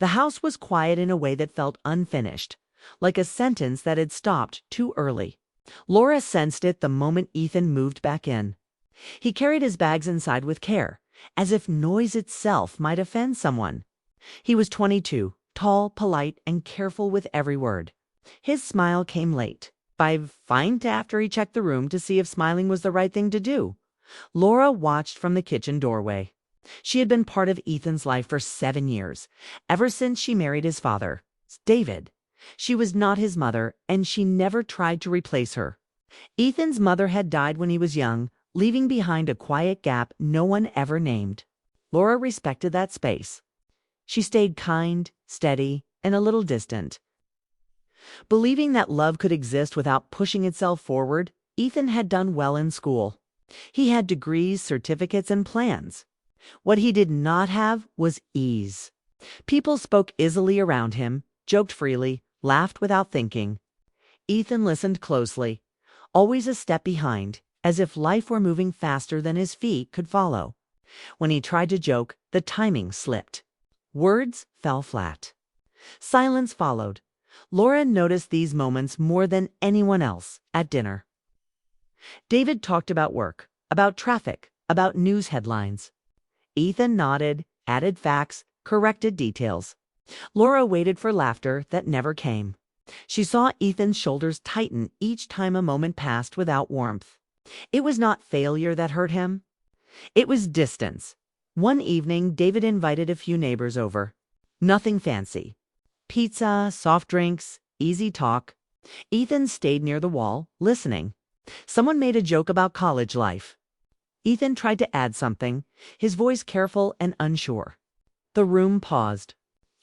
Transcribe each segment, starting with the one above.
The house was quiet in a way that felt unfinished, like a sentence that had stopped too early. Laura sensed it the moment Ethan moved back in. He carried his bags inside with care, as if noise itself might offend someone. He was 22, tall, polite, and careful with every word. His smile came late, 5 after he checked the room to see if smiling was the right thing to do. Laura watched from the kitchen doorway. She had been part of Ethan's life for 7 years, ever since she married his father, David. She was not his mother, and she never tried to replace her. Ethan's mother had died when he was young, leaving behind a quiet gap no one ever named. Laura respected that space. She stayed kind, steady, and a little distant. Believing that love could exist without pushing itself forward, Ethan had done well in school. He had degrees, certificates, and plans. What he did not have was ease. People spoke easily around him, joked freely, laughed without thinking. Ethan listened closely, always a step behind, as if life were moving faster than his feet could follow. When he tried to joke, the timing slipped. Words fell flat. Silence followed. Laura noticed these moments more than anyone else at dinner. David talked about work, about traffic, about news headlines. Ethan nodded, added facts, corrected details. Laura waited for laughter that never came. She saw Ethan's shoulders tighten each time a moment passed without warmth. It was not failure that hurt him. It was distance. One evening, David invited a few neighbors over. Nothing fancy. Pizza, soft drinks, easy talk. Ethan stayed near the wall, listening. Someone made a joke about college life. Ethan tried to add something, his voice careful and unsure. The room paused.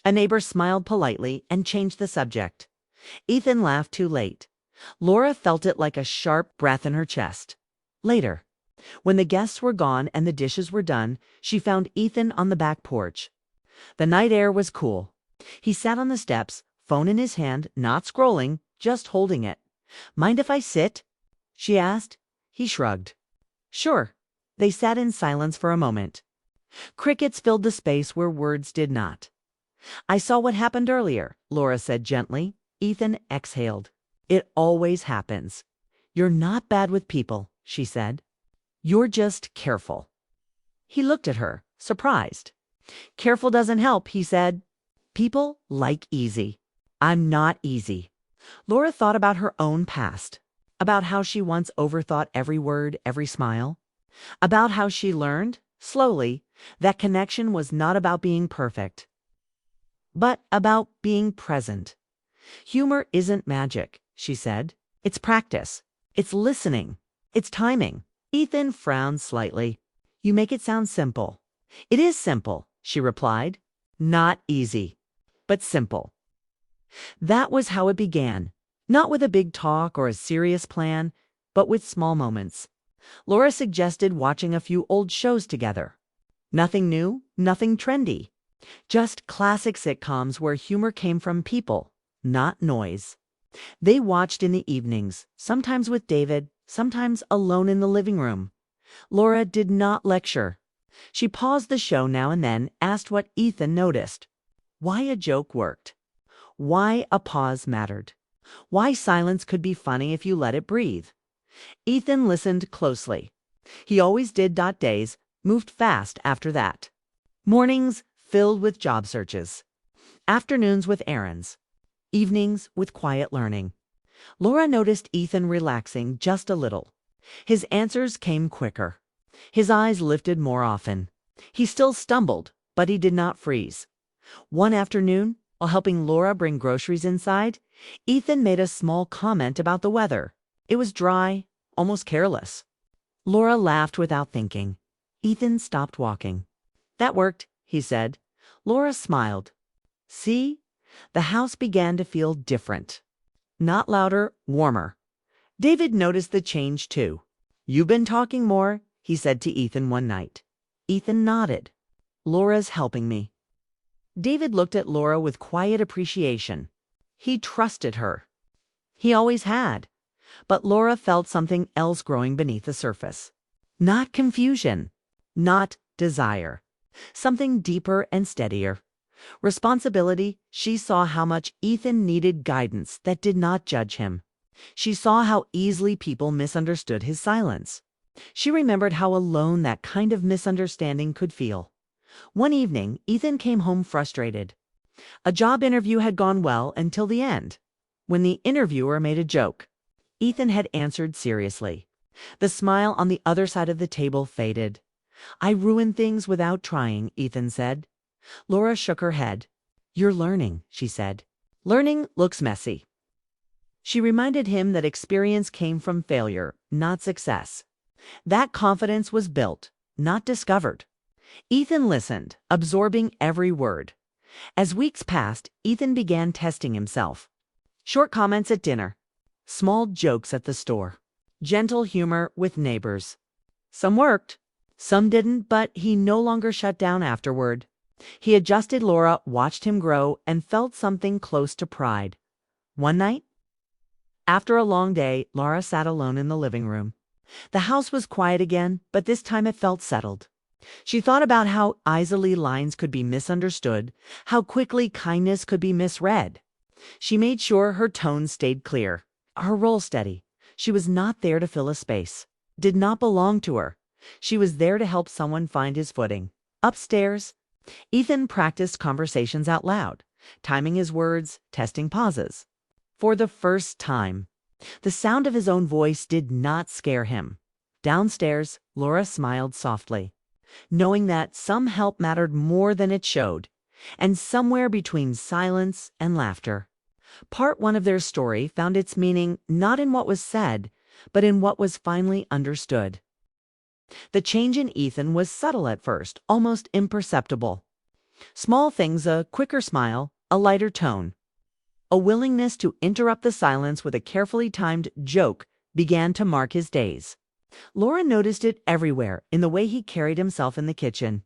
A neighbor smiled politely and changed the subject. Ethan laughed too late. Laura felt it like a sharp breath in her chest. Later, when the guests were gone and the dishes were done, she found Ethan on the back porch. The night air was cool. He sat on the steps, phone in his hand, not scrolling, just holding it. "Mind if I sit?" she asked. He shrugged. "Sure." They sat in silence for a moment. Crickets filled the space where words did not. "I saw what happened earlier," Laura said gently. Ethan exhaled. "It always happens." "You're not bad with people," she said. "You're just careful." He looked at her, surprised. "Careful doesn't help," he said. "People like easy. I'm not easy." Laura thought about her own past, about how she once overthought every word, every smile, about how she learned, slowly, that connection was not about being perfect, but about being present. "Humor isn't magic," she said. "It's practice. It's listening. It's timing." Ethan frowned slightly. "You make it sound simple." "It is simple," she replied. "Not easy, but simple." That was how it began, not with a big talk or a serious plan, but with small moments. Laura suggested watching a few old shows together. Nothing new, nothing trendy. Just classic sitcoms where humor came from people, not noise. They watched in the evenings, sometimes with David, sometimes alone in the living room. Laura did not lecture. She paused the show now and then, asked what Ethan noticed. Why a joke worked. Why a pause mattered. Why silence could be funny if you let it breathe. Ethan listened closely. He always did. Days moved fast after that. Mornings filled with job searches. Afternoons with errands. Evenings with quiet learning. Laura noticed Ethan relaxing just a little. His answers came quicker. His eyes lifted more often. He still stumbled, but he did not freeze. One afternoon, while helping Laura bring groceries inside, Ethan made a small comment about the weather. It was dry, almost careless. Laura laughed without thinking. Ethan stopped walking. "That worked," he said. Laura smiled. "See?" The house began to feel different. Not louder, warmer. David noticed the change too. "You've been talking more," he said to Ethan one night. Ethan nodded. "Laura's helping me." David looked at Laura with quiet appreciation. He trusted her. He always had. But Laura felt something else growing beneath the surface. Not confusion. Not desire. Something deeper and steadier. Responsibility, she saw how much Ethan needed guidance that did not judge him. She saw how easily people misunderstood his silence. She remembered how alone that kind of misunderstanding could feel. One evening, Ethan came home frustrated. A job interview had gone well until the end, when the interviewer made a joke. Ethan had answered seriously. The smile on the other side of the table faded. "I ruin things without trying," Ethan said. Laura shook her head. "You're learning," she said. "Learning looks messy." She reminded him that experience came from failure, not success. That confidence was built, not discovered. Ethan listened, absorbing every word. As weeks passed, Ethan began testing himself. Short comments at dinner, small jokes at the store, gentle humor with neighbors. Some worked, some didn't, but he no longer shut down afterward. He adjusted. Laura watched him grow and felt something close to pride. One night, after a long day, Laura sat alone in the living room. The house was quiet again, but this time it felt settled. She thought about how easily lines could be misunderstood, how quickly kindness could be misread. She made sure her tone stayed clear, her role steady. She was not there to fill a space, did not belong to her. She was there to help someone find his footing. Upstairs, Ethan practiced conversations out loud, timing his words, testing pauses. For the first time, the sound of his own voice did not scare him. Downstairs, Laura smiled softly, knowing that some help mattered more than it showed, and somewhere between silence and laughter. Part one of their story found its meaning not in what was said, but in what was finally understood. The change in Ethan was subtle at first, almost imperceptible. Small things, a quicker smile, a lighter tone. A willingness to interrupt the silence with a carefully timed joke began to mark his days. Laura noticed it everywhere, in the way he carried himself in the kitchen,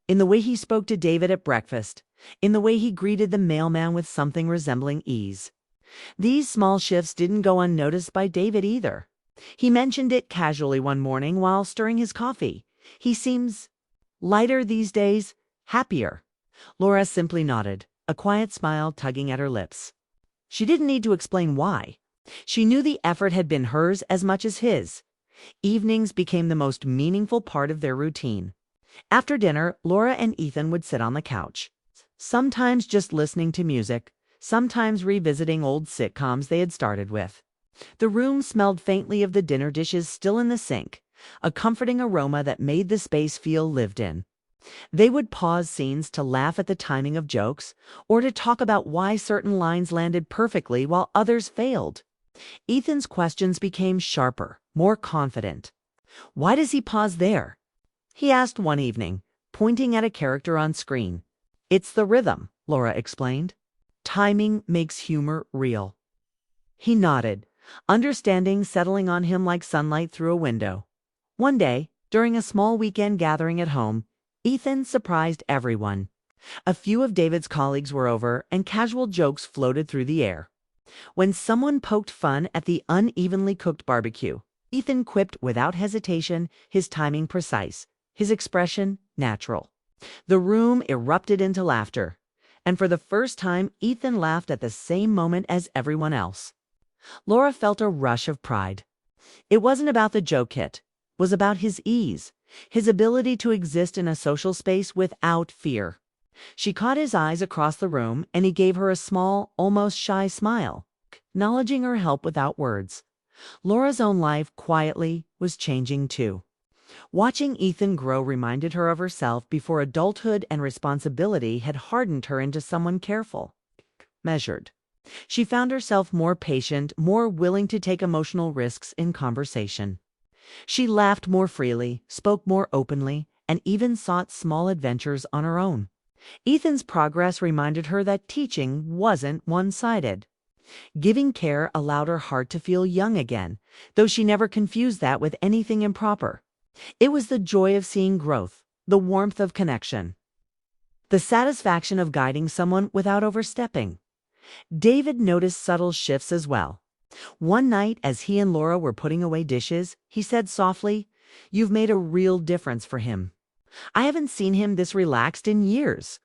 in the way he spoke to David at breakfast, in the way he greeted the mailman with something resembling ease. These small shifts didn't go unnoticed by David either. He mentioned it casually one morning while stirring his coffee. "He seems lighter these days, happier." Laura simply nodded, a quiet smile tugging at her lips. She didn't need to explain why. She knew the effort had been hers as much as his. Evenings became the most meaningful part of their routine. After dinner, Laura and Ethan would sit on the couch, sometimes just listening to music, sometimes revisiting old sitcoms they had started with. The room smelled faintly of the dinner dishes still in the sink, a comforting aroma that made the space feel lived in. They would pause scenes to laugh at the timing of jokes, or to talk about why certain lines landed perfectly while others failed. Ethan's questions became sharper, more confident. "Why does he pause there?" he asked one evening, pointing at a character on screen. "It's the rhythm," Laura explained. "Timing makes humor real." He nodded, understanding settling on him like sunlight through a window. One day, during a small weekend gathering at home, Ethan surprised everyone. A few of David's colleagues were over, and casual jokes floated through the air. When someone poked fun at the unevenly cooked barbecue, Ethan quipped without hesitation, his timing precise, his expression natural. The room erupted into laughter, and for the first time, Ethan laughed at the same moment as everyone else. Laura felt a rush of pride. It wasn't about the joke hit, it was about his ease, his ability to exist in a social space without fear. She caught his eyes across the room, and he gave her a small, almost shy smile, acknowledging her help without words. Laura's own life, quietly, was changing too. Watching Ethan grow reminded her of herself before adulthood and responsibility had hardened her into someone careful, measured. She found herself more patient, more willing to take emotional risks in conversation. She laughed more freely, spoke more openly, and even sought small adventures on her own. Ethan's progress reminded her that teaching wasn't one-sided. Giving care allowed her heart to feel young again, though she never confused that with anything improper. It was the joy of seeing growth, the warmth of connection, the satisfaction of guiding someone without overstepping. David noticed subtle shifts as well. One night, as he and Laura were putting away dishes, he said softly, "You've made a real difference for him. I haven't seen him this relaxed in years."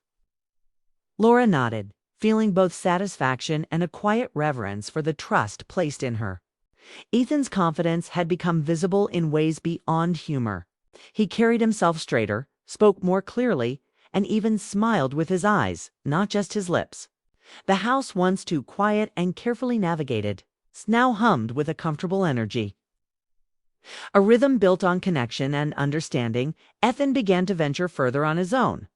Laura nodded, feeling both satisfaction and a quiet reverence for the trust placed in her. Ethan's confidence had become visible in ways beyond humor. He carried himself straighter, spoke more clearly, and even smiled with his eyes, not just his lips. The house, once too quiet and carefully navigated, now hummed with a comfortable energy. A rhythm built on connection and understanding, Ethan began to venture further on his own.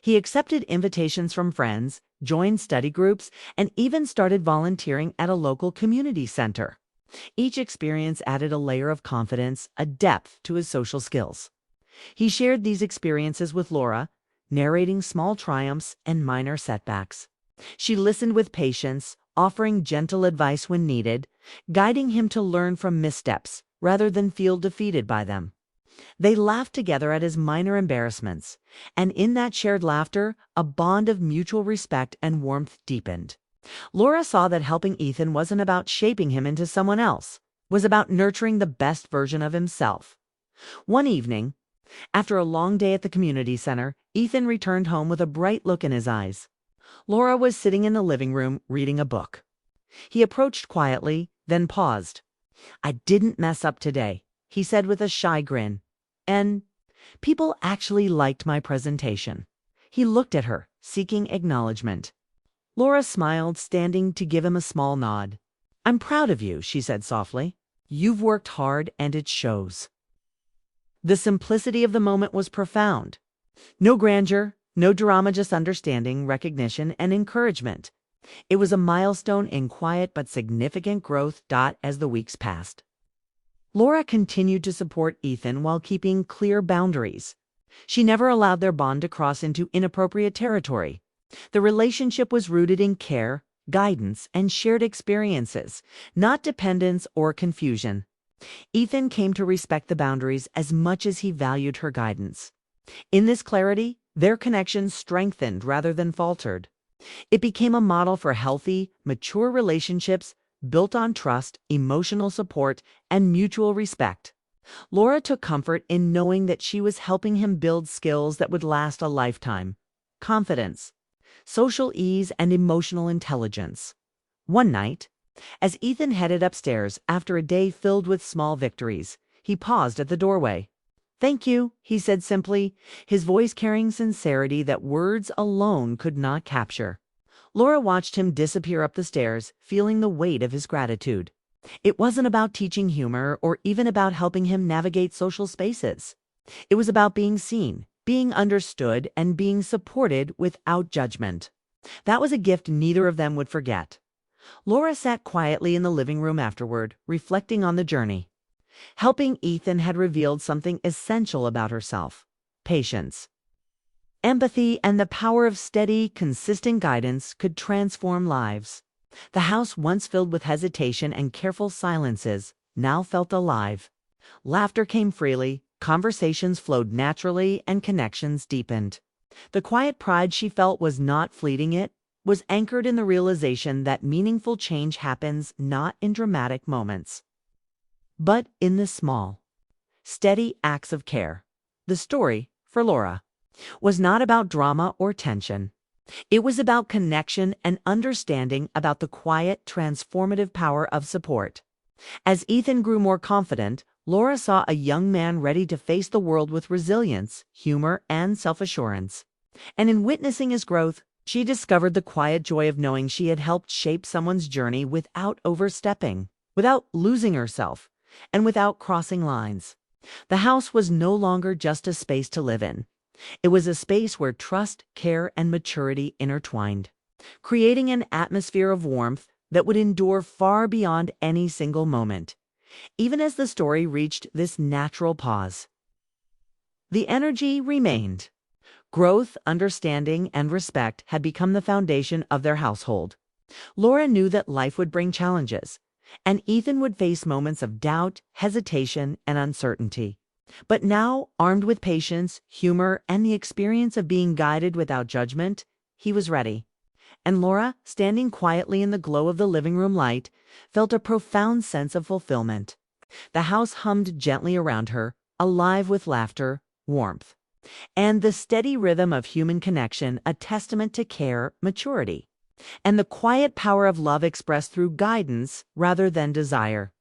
He accepted invitations from friends, joined study groups, and even started volunteering at a local community center. Each experience added a layer of confidence, a depth to his social skills. He shared these experiences with Laura, narrating small triumphs and minor setbacks. She listened with patience, offering gentle advice when needed, guiding him to learn from missteps rather than feel defeated by them. They laughed together at his minor embarrassments, and in that shared laughter, a bond of mutual respect and warmth deepened. Laura saw that helping Ethan wasn't about shaping him into someone else, it was about nurturing the best version of himself. One evening, after a long day at the community center, Ethan returned home with a bright look in his eyes. Laura was sitting in the living room reading a book. He approached quietly, then paused. "I didn't mess up today," he said with a shy grin. "And people actually liked my presentation." He looked at her, seeking acknowledgement. Laura smiled, standing to give him a small nod. "I'm proud of you," she said softly. "You've worked hard and it shows." The simplicity of the moment was profound. No grandeur, no drama, just understanding, recognition, and encouragement. It was a milestone in quiet but significant growth. As the weeks passed, Laura continued to support Ethan while keeping clear boundaries. She never allowed their bond to cross into inappropriate territory. The relationship was rooted in care, guidance, and shared experiences, not dependence or confusion. Ethan came to respect the boundaries as much as he valued her guidance. In this clarity, their connection strengthened rather than faltered. It became a model for healthy, mature relationships built on trust, emotional support, and mutual respect. Laura took comfort in knowing that she was helping him build skills that would last a lifetime: confidence, social ease, and emotional intelligence. One night, as Ethan headed upstairs after a day filled with small victories, he paused at the doorway. "Thank you," he said simply, his voice carrying sincerity that words alone could not capture. Laura watched him disappear up the stairs, feeling the weight of his gratitude. It wasn't about teaching humor or even about helping him navigate social spaces. It was about being seen, being understood, and being supported without judgment. That was a gift neither of them would forget. Laura sat quietly in the living room afterward, reflecting on the journey. Helping Ethan had revealed something essential about herself: patience. Empathy and the power of steady, consistent guidance could transform lives. The house, once filled with hesitation and careful silences, now felt alive. Laughter came freely, conversations flowed naturally, and connections deepened. The quiet pride she felt was not fleeting, it was anchored in the realization that meaningful change happens not in dramatic moments, but in the small, steady acts of care. The story, for Laura, was not about drama or tension. It was about connection and understanding, about the quiet, transformative power of support. As Ethan grew more confident, Laura saw a young man ready to face the world with resilience, humor, and self-assurance. And in witnessing his growth, she discovered the quiet joy of knowing she had helped shape someone's journey without overstepping, without losing herself, and without crossing lines. The house was no longer just a space to live in. It was a space where trust, care, and maturity intertwined, creating an atmosphere of warmth that would endure far beyond any single moment. Even as the story reached this natural pause, the energy remained. Growth, understanding, and respect had become the foundation of their household. Laura knew that life would bring challenges, and Ethan would face moments of doubt, hesitation, and uncertainty. But now, armed with patience, humor, and the experience of being guided without judgment, he was ready. And Laura, standing quietly in the glow of the living room light, felt a profound sense of fulfillment. The house hummed gently around her, alive with laughter, warmth, and the steady rhythm of human connection a testament to care, maturity, and the quiet power of love expressed through guidance rather than desire.